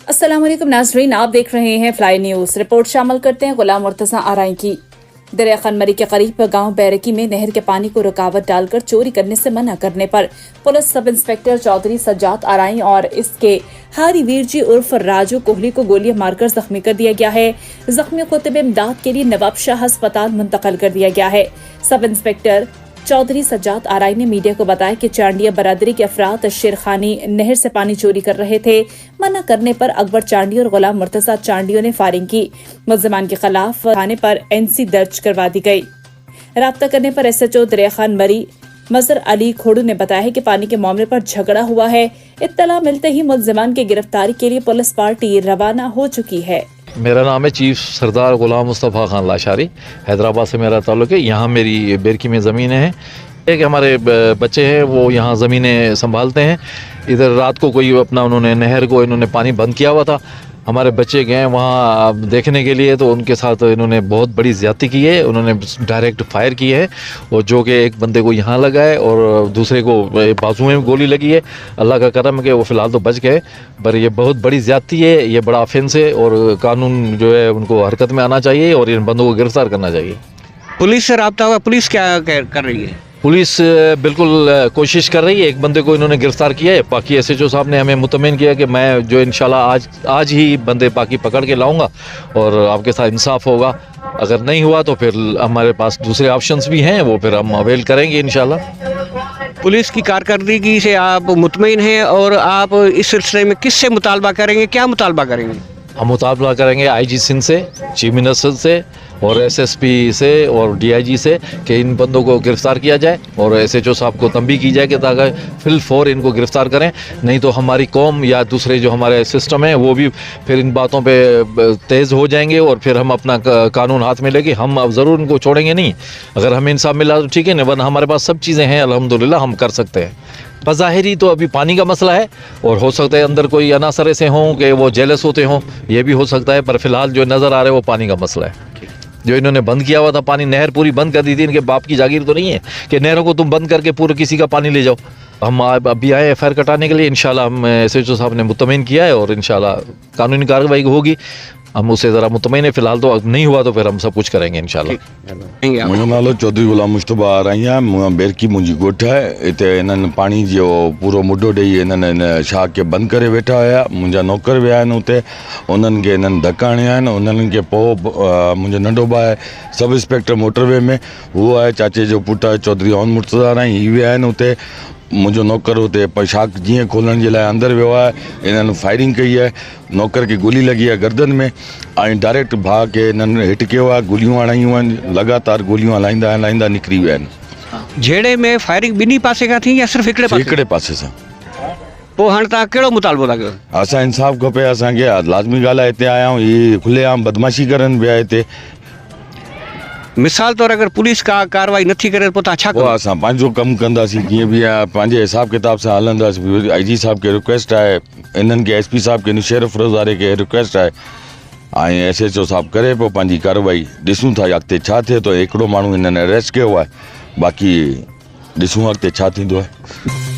अस्सलाम वालेकुम नाज़रीन, आप देख रहे हैं फ्लाई न्यूज़। रिपोर्ट शामिल करते हैं गुलाम मुर्तज़ा आराई की। दरिया खनमरी के करीब गांव बैरकी में नहर के पानी को रुकावट डालकर चोरी करने से मना करने पर police sub inspector Chaudhary Sajjad आराई और इसके हारी वीर जी उर्फ राजू कोहली को गोलियां मारकर जख्मी कर दिया गया है। जख्मियों को तिब इमदाद के लिए नवाब शाह अस्पताल मुंतकिल कर दिया गया है। सब इंस्पेक्टर चौधरी सज्जाद आराई ने मीडिया को बताया कि चांडिया बरादरी के अफराद शेरखानी नहर से पानी चोरी कर रहे थे। मना करने पर अकबर चांडी और गुलाम मुर्तज़ा चांडियों ने फायरिंग की। मुल्ज़िमान के खिलाफ थाने पर एनसी दर्ज करवा दी गई। राब्ता करने पर SHO दरिया खान मरी मजहर अली खोड़ू ने बताया है कि पानी के मामले पर झगड़ा हुआ है। इत्तला मिलते ही मुल्ज़िमान की गिरफ्तारी के लिए पुलिस पार्टी रवाना हो चुकी है। मेरा नाम है चीफ सरदार गुलाम मुस्तफ़ा खान लाशारी। हैदराबाद से मेरा ताल्लुक़ है। यहाँ मेरी बेरकी में ज़मीनें हैं। एक हमारे बच्चे हैं, वो यहाँ ज़मीनें संभालते हैं। इधर रात को कोई अपना उन्होंने नहर को इन्होंने पानी बंद किया हुआ था। हमारे बच्चे गए वहाँ देखने के लिए, तो उनके साथ इन्होंने बहुत बड़ी ज़्यादती की है। उन्होंने डायरेक्ट फायर की है और जो कि एक बंदे को यहाँ लगा है और दूसरे को बाजू में गोली लगी है। अल्लाह का करम है कि वो फ़िलहाल तो बच गए, पर ये बहुत बड़ी ज़्यादती है, ये बड़ा ऑफेंस है और कानून जो है उनको हरकत में आना चाहिए और इन बंदों को गिरफ्तार करना चाहिए। पुलिस से रब्ता हुआ, पुलिस क्या कर रही है? पुलिस बिल्कुल कोशिश कर रही है। एक बंदे को इन्होंने गिरफ्तार किया है। बाकी SHO साहब ने हमें मुतमिन किया कि मैं जो इंशाल्लाह आज ही बंदे बाकी पकड़ के लाऊंगा और आपके साथ इंसाफ होगा। अगर नहीं हुआ तो फिर हमारे पास दूसरे ऑप्शंस भी हैं, वो फिर हम अवेल करेंगे इंशाल्लाह। पुलिस की कारकर्दगी से आप मुतमिन हैं और आप इस सिलसिले में किससे मुतालबा करेंगे, क्या मुतालबा करेंगे? हम मुतालबा करेंगे IG सिंध से, चीफ मिनिस्टर से और SSP से और DIG से कि इन बंदों को गिरफ्तार किया जाए और SHO साहब को तंबीह की जाए कि ताकि फिल फौर इनको गिरफ्तार करें। नहीं तो हमारी कौम या दूसरे जो हमारे सिस्टम है वो भी फिर इन बातों पे तेज़ हो जाएंगे और फिर हम अपना कानून हाथ में लेके हम अब ज़रूर इनको छोड़ेंगे नहीं। अगर हमें इंसाफ मिला तो ठीक है, वरना हमारे पास सब चीज़ें हैं अल्हम्दुलिल्लाह, हम कर सकते हैं। बज़ाहिरी तो अभी पानी का मसला है और हो सकता है अंदर कोई अनासर ऐसे हों कि वो जेलस होते हों, ये भी हो सकता है, पर फिलहाल जो नज़र आ रहा है वो पानी का मसला है। जो इन्होंने बंद किया हुआ था पानी, नहर पूरी बंद कर दी थी। इनके बाप की जागीर तो नहीं है कि नहरों को तुम बंद करके पूरे किसी का पानी ले जाओ। हम अभी आए FIR कटाने के लिए। इंशाल्लाह हम SHO साहब ने मुतमिन किया है और इंशाल्लाह कानूनी कार्रवाई होगी। हम उससे ज़रा मुतमिन है। फिलहाल तो नहीं हुआ तो फिर हम सब कुछ करेंगे इंशाल्लाह। मुझो नालो चौधरी गुलाम मुस्तफ़ा आराई आहे। बेरकी मुंहिंजी ॻोठ आहे। हिते इन्हनि पाणी जो पूरो मुडो ॾेई इन्हनि इन शाह खे बंदि करे वेठा हुया। मुंहिंजा नौकर विया आहिनि हुते, उन्हनि खे इन्हनि धका हणिया आहिनि। उन्हनि खे पोइ मुंहिंजो नंढो भाउ आहे सब इंस्पेक्टर मोटरवे में, उहो आहे चाचे जो पुटु आहे चौधरी ओन मुर्तज़ा आराई, हीअ विया आहिनि हुते। मुंहिंजो नौकर हुते शाख जीअं खोलण जे लाइ अंदरि वियो आहे। इन्हनि फायरिंग कई आहे, नौकर खे गोली लॻी आहे गर्दन में ऐं डायरेक्ट भाउ खे इन्हनि हिट कयो आहे। गोलियूं हणायूं आहिनि, लगातार गोलियूं हलाईंदा निकिरी विया आहिनि। जहिड़े में फायरिंग ॿिन्ही पासे खां थी या सिर्फ़ु हिकिड़े पासे सां? पोइ हाणे तव्हां कहिड़ो मुतालबो था कयो? असां इंसाफ़ खपे असांखे। लाज़मी ॻाल्हि आहे, हिते आया आहियूं, हीअ खुलेआम बदमाशी करनि पिया हिते। मिसाल तौर अगर पुलिस का कार्रवाई नथी करे पोइ तव्हां छा कयो? असां पंहिंजो कमु कंदासीं, कीअं बि आहे पंहिंजे हिसाब किताब सां हलंदासीं। IG साहब खे रिक्वेस्ट आहे, इन्हनि खे SP साहब खे शरीफ़ फिरोज़ वारे खे रिक्वेस्ट आहे ऐं SHO साहब करे पोइ पंहिंजी कार्रवाई। ॾिसूं था अॻिते छा थिए थो। हिकिड़ो माण्हू इन्हनि अरेस्ट कयो आहे, बाक़ी ॾिसूं अॻिते छा थींदो आहे।